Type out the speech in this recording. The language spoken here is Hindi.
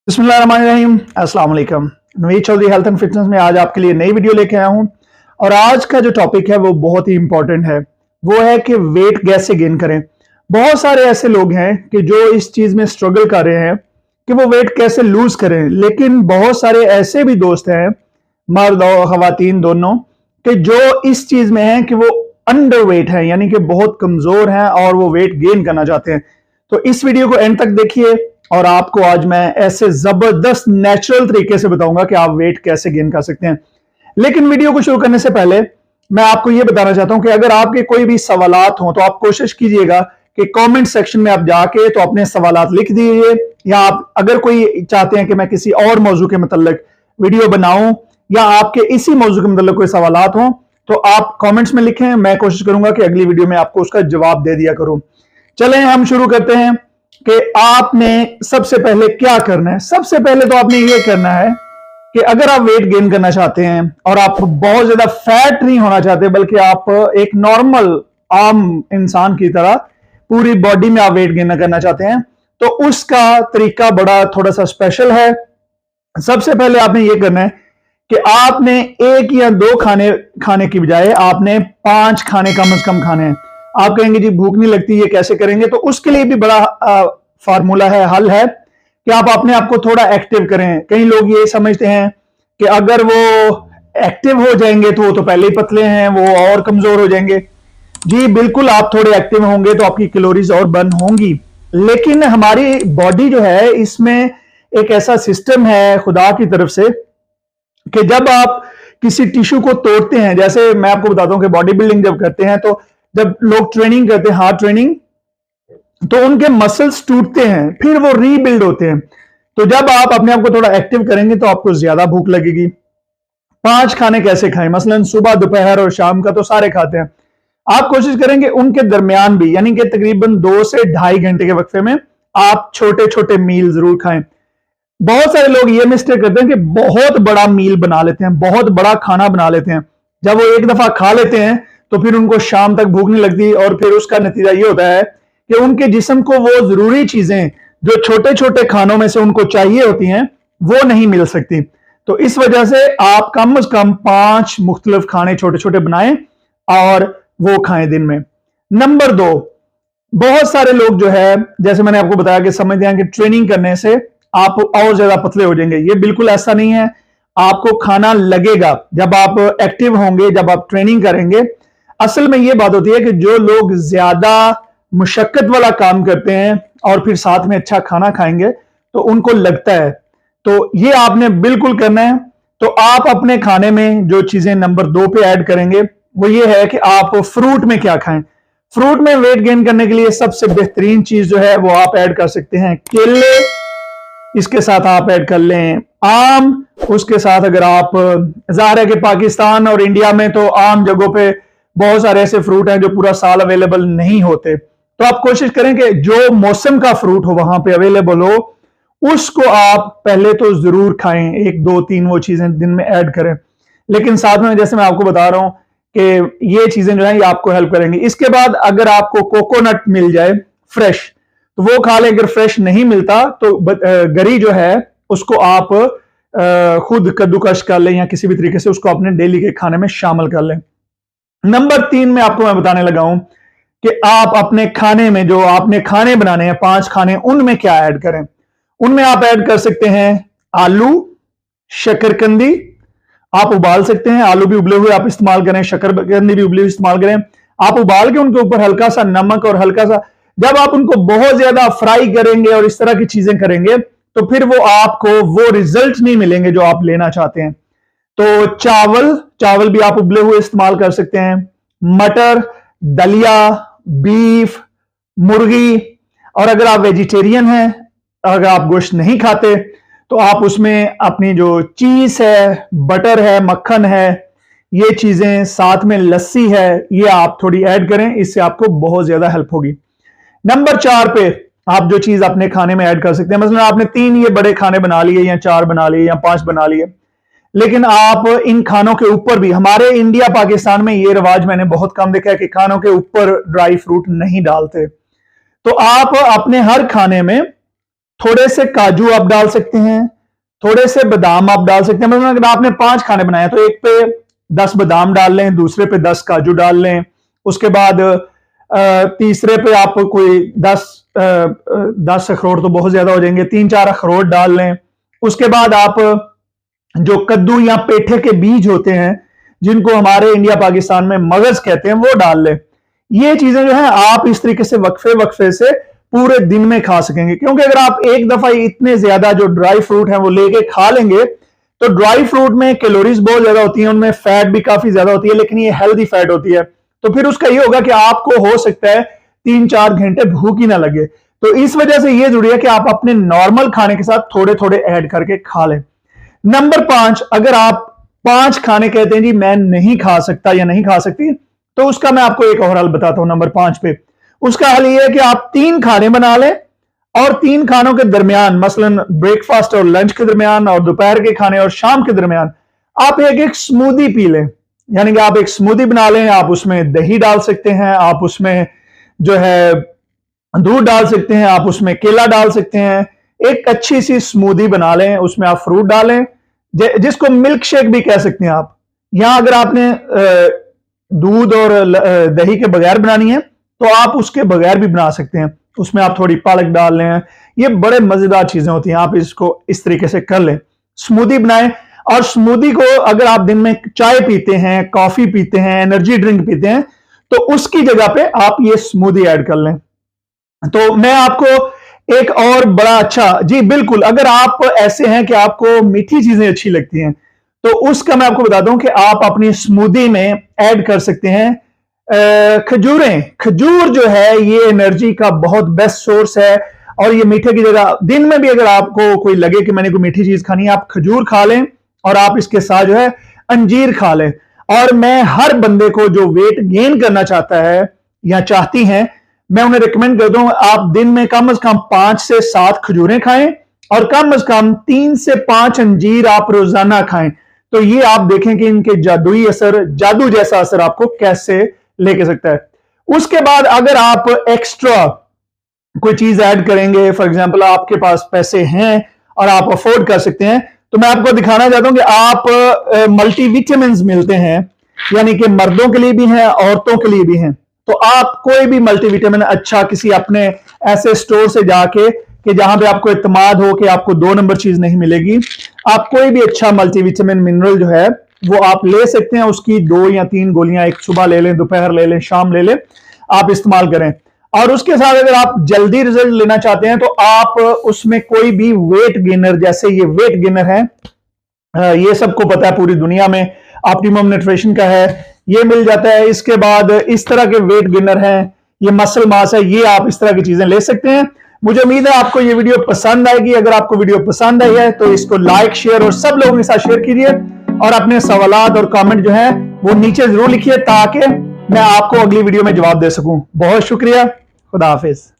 बिस्मिल्लाहिर्रहमानिर्रहीम। अस्सलाम वालेकुम। Naveed Chaudhary health and fitness में आज आपके लिए नई वीडियो लेके आया हूं और आज का जो टॉपिक है वो बहुत ही इंपॉर्टेंट है। वो है कि वेट कैसे गेन करें। बहुत सारे ऐसे लोग हैं कि जो इस चीज में स्ट्रगल कर रहे हैं कि वो वेट कैसे लूज करें, लेकिन बहुत सारे ऐसे भी दोस्त हैं, मर्द और खवातीन दोनों, कि जो इस चीज में हैं कि वो अंडर वेट है, यानी कि बहुत कमजोर हैं और वो वेट गेन करना चाहते हैं। तो इस वीडियो को एंड तक देखिए और आपको आज मैं ऐसे जबरदस्त नेचुरल तरीके से बताऊंगा कि आप वेट कैसे गेन कर सकते हैं। लेकिन वीडियो को शुरू करने से पहले मैं आपको यह बताना चाहता हूं कि अगर आपके कोई भी सवालात हो तो आप कोशिश कीजिएगा कि कमेंट सेक्शन में आप जाके तो अपने सवालात लिख दीजिए, या आप अगर कोई चाहते हैं कि मैं किसी और मौजू के मतलब वीडियो बनाऊं या आपके इसी मौजू के मतलब कोई सवालात हो तो आप कमेंट्स में लिखें। मैं कोशिश करूंगा कि अगली वीडियो में आपको उसका जवाब दे दिया करूं। चलें हम शुरू करते हैं कि आपने सबसे पहले क्या करना है। सबसे पहले तो आपने ये करना है कि अगर आप वेट गेन करना चाहते हैं और आप बहुत ज्यादा फैट नहीं होना चाहते, बल्कि आप एक नॉर्मल आम इंसान की तरह पूरी बॉडी में आप वेट गेन करना चाहते हैं, तो उसका तरीका बड़ा थोड़ा सा स्पेशल है। सबसे पहले आपने ये करना है कि आपने एक या दो खाने खाने की बजाय आपने 5 खाने कम से कम खाने हैं। आप कहेंगे जी भूख नहीं लगती, ये कैसे करेंगे? तो उसके लिए भी बड़ा फार्मूला है, हल है कि आप अपने आप को थोड़ा एक्टिव करें। कई लोग ये समझते हैं कि अगर वो एक्टिव हो जाएंगे तो वो तो पहले ही पतले हैं, वो और कमजोर हो जाएंगे। जी बिल्कुल, आप थोड़े एक्टिव होंगे तो आपकी कैलोरीज और बर्न होंगी, लेकिन हमारी बॉडी जो है इसमें एक ऐसा सिस्टम है खुदा की तरफ से कि जब आप किसी टिश्यू को तोड़ते हैं, जैसे मैं आपको बताता हूं कि बॉडी बिल्डिंग जब करते हैं तो जब लोग ट्रेनिंग करते हैं, हार्ड ट्रेनिंग, तो उनके मसल्स टूटते हैं, फिर वो रीबिल्ड होते हैं। तो जब आप अपने आप को थोड़ा एक्टिव करेंगे तो आपको ज्यादा भूख लगेगी। 5 खाने कैसे खाएं? मसलन सुबह, दोपहर और शाम का तो सारे खाते हैं। आप कोशिश करेंगे उनके दरमियान भी, यानी कि तकरीबन 2 से ढाई घंटे के वक्फे में आप छोटे छोटे मील जरूर खाएं। बहुत सारे लोग ये मिस्टेक करते हैं कि बहुत बड़ा मील बना लेते हैं, बहुत बड़ा खाना बना लेते हैं। जब वो एक दफा खा लेते हैं तो फिर उनको शाम तक भूख नहीं लगती और फिर उसका नतीजा ये होता है कि उनके जिस्म को वो जरूरी चीजें जो छोटे छोटे खानों में से उनको चाहिए होती हैं वो नहीं मिल सकती। तो इस वजह से आप कम से कम 5 मुख्तलिफ खाने छोटे छोटे बनाएं और वो खाएं दिन में। नंबर 2, बहुत सारे लोग जो है, जैसे मैंने आपको बताया कि समझते हैं कि ट्रेनिंग करने से आप और ज्यादा पतले हो जाएंगे। ये बिल्कुल ऐसा नहीं है। आपको खाना लगेगा जब आप एक्टिव होंगे, जब आप ट्रेनिंग करेंगे। असल में ये बात होती है कि जो लोग ज्यादा मुशक्कत वाला काम करते हैं और फिर साथ में अच्छा खाना खाएंगे तो उनको लगता है। तो ये आपने बिल्कुल करना है। तो आप अपने खाने में जो चीजें नंबर 2 पे ऐड करेंगे वो ये है कि आप फ्रूट में क्या खाएं। फ्रूट में वेट गेन करने के लिए सबसे बेहतरीन चीज जो है वो आप ऐड कर सकते हैं केले, इसके साथ आप ऐड कर लें आम, उसके साथ अगर आप, जाहिर है कि पाकिस्तान और इंडिया में तो आम जगहों पे बहुत सारे ऐसे फ्रूट हैं जो पूरा साल अवेलेबल नहीं होते, तो आप कोशिश करें कि जो मौसम का फ्रूट हो वहां पे अवेलेबल हो उसको आप पहले तो जरूर खाएं। 1 2 3 वो चीजें दिन में ऐड करें, लेकिन साथ में जैसे मैं आपको बता रहा हूं कि ये चीजें जो है ये आपको हेल्प करेंगी। इसके बाद अगर आपको कोकोनट मिल जाए फ्रेश तो वो खा लें। अगर फ्रेश नहीं मिलता तो गरी जो है उसको आप खुद कद्दूकश कर लें या किसी भी तरीके से उसको अपने डेली के खाने में शामिल कर लें। नंबर 3 में आपको मैं बताने लगा हूं कि आप अपने खाने में जो आपने खाने बनाने हैं 5 खाने, उनमें क्या ऐड करें। उनमें आप ऐड कर सकते हैं आलू, शकरकंदी, आप उबाल सकते हैं। आलू भी उबले हुए आप इस्तेमाल करें, शकरकंदी भी उबली हुई इस्तेमाल करें। आप उबाल के उनके ऊपर हल्का सा नमक और हल्का सा, जब आप उनको बहुत ज्यादा फ्राई करेंगे और इस तरह की चीजें करेंगे तो फिर वो आपको वो रिजल्ट नहीं मिलेंगे जो आप लेना चाहते हैं। तो चावल भी आप उबले हुए इस्तेमाल कर सकते हैं। मटर, दलिया, बीफ, मुर्गी, और अगर आप वेजिटेरियन हैं, अगर आप गोश्त नहीं खाते तो आप उसमें अपनी जो चीज है, बटर है, मक्खन है, ये चीजें, साथ में लस्सी है, ये आप थोड़ी ऐड करें, इससे आपको बहुत ज्यादा हेल्प होगी। नंबर 4 पे आप जो चीज अपने खाने में ऐड कर सकते हैं, मतलब आपने 3 ये बड़े खाने बना लिए या 4 बना लिए या 5 बना लिए, लेकिन आप इन खानों के ऊपर भी, हमारे इंडिया पाकिस्तान में ये रिवाज मैंने बहुत कम देखा है कि खानों के ऊपर ड्राई फ्रूट नहीं डालते। तो आप अपने हर खाने में थोड़े से काजू आप डाल सकते हैं, थोड़े से बादाम आप डाल सकते हैं। मतलब अगर आपने 5 खाने बनाए तो एक पे 10 बादाम डाल लें, दूसरे पे 10 काजू डाल लें, उसके बाद तीसरे पे आप कोई 10 अखरोट तो बहुत ज्यादा हो जाएंगे, 3-4 अखरोट डाल लें। उसके बाद आप जो कद्दू या पेठे के बीज होते हैं, जिनको हमारे इंडिया पाकिस्तान में मगज कहते हैं, वो डाल लें। ये चीजें जो है आप इस तरीके से वक्फे वक्फे से पूरे दिन में खा सकेंगे, क्योंकि अगर आप एक दफा इतने ज्यादा जो ड्राई फ्रूट है वो लेके खा लेंगे तो ड्राई फ्रूट में कैलोरीज बहुत ज्यादा होती है, उनमें फैट भी काफी ज्यादा होती है, लेकिन ये हेल्दी फैट होती है। तो फिर उसका ये होगा कि आपको हो सकता है 3-4 घंटे भूख ही ना लगे। तो इस वजह से ये जरूरी है कि आप अपने नॉर्मल खाने के साथ थोड़े थोड़े ऐड करके खा लें। नंबर 5, अगर आप 5 खाने कहते हैं जी मैं नहीं खा सकता या नहीं खा सकती, तो उसका मैं आपको एक और हल बताता हूं। नंबर 5 पे उसका हल ये है कि आप 3 खाने बना लें और 3 खानों के दरमियान, मसलन ब्रेकफास्ट और लंच के दरमियान और दोपहर के खाने और शाम के दरमियान, आप एक स्मूदी पी लें। यानी कि आप एक स्मूदी बना लें, आप उसमें दही डाल सकते हैं, आप उसमें जो है दूध डाल सकते हैं, आप उसमें केला डाल सकते हैं। एक अच्छी सी स्मूदी बना लें, उसमें आप फ्रूट डालें, जिसको मिल्क शेक भी कह सकते हैं आप। यहां अगर आपने दूध और दही के बगैर बनानी है तो आप उसके बगैर भी बना सकते हैं, उसमें आप थोड़ी पालक डाल लें। ये बड़े मजेदार चीजें होती हैं, आप इसको इस तरीके से कर लें, स्मूदी बनाएं। और स्मूदी को अगर आप दिन में चाय पीते हैं, कॉफी पीते हैं, एनर्जी ड्रिंक पीते हैं, तो उसकी जगह पे आप ये स्मूदी ऐड कर लें। तो मैं आपको एक और बड़ा अच्छा, जी बिल्कुल, अगर आप ऐसे हैं कि आपको मीठी चीजें अच्छी लगती हैं, तो उसका मैं आपको बताता हूं कि आप अपनी स्मूदी में ऐड कर सकते हैं खजूरें। खजूर जो है ये एनर्जी का बहुत बेस्ट सोर्स है, और ये मीठे की जगह दिन में भी अगर आपको कोई लगे कि मैंने कोई मीठी चीज खानी है, आप खजूर खा लें और आप इसके साथ जो है अंजीर खा लें। और मैं हर बंदे को जो वेट गेन करना चाहता है या चाहती हैं, मैं उन्हें रिकमेंड करता हूं आप दिन में कम से कम 5 से 7 खजूरें खाएं और कम से कम 3 से 5 अंजीर आप रोजाना खाएं। तो ये आप देखें कि इनके जादुई असर, जादू जैसा असर आपको कैसे लेके सकता है। उसके बाद अगर आप एक्स्ट्रा कोई चीज ऐड करेंगे, फॉर एग्जांपल आपके पास पैसे हैं और आप अफोर्ड कर सकते हैं, तो मैं आपको दिखाना चाहता हूं कि आप मल्टीविटामिन्स मिलते हैं, यानी कि मर्दों के लिए भी हैं, औरतों के लिए भी हैं। तो आप कोई भी मल्टीविटामिन अच्छा किसी अपने ऐसे स्टोर से जाके कि जहां पे आपको इत्मीनान हो कि आपको 2 नंबर चीज नहीं मिलेगी, आप कोई भी अच्छा मल्टीविटामिन मिनरल जो है वो आप ले सकते हैं। उसकी 2 या 3 गोलियां, एक सुबह ले लें, दोपहर ले लें, शाम ले लें, आप इस्तेमाल करें। और उसके साथ अगर आप जल्दी रिजल्ट लेना चाहते हैं तो आप उसमें कोई भी वेट गेनर, जैसे ये वेट गेनर है, ये सबको पता है पूरी दुनिया में, ऑप्टिमम न्यूट्रिशन का है, ये मिल जाता है। इसके बाद इस तरह के वेट गेनर हैं, ये मसल मास है, ये आप इस तरह की चीजें ले सकते हैं। मुझे उम्मीद है आपको ये वीडियो पसंद आएगी। अगर आपको वीडियो पसंद आई है तो इसको लाइक, शेयर और सब लोगों के साथ शेयर कीजिए, और अपने सवालात और कमेंट जो है वो नीचे जरूर लिखिए ताकि मैं आपको अगली वीडियो में जवाब दे सकूं। बहुत शुक्रिया, खुदा हाफिज।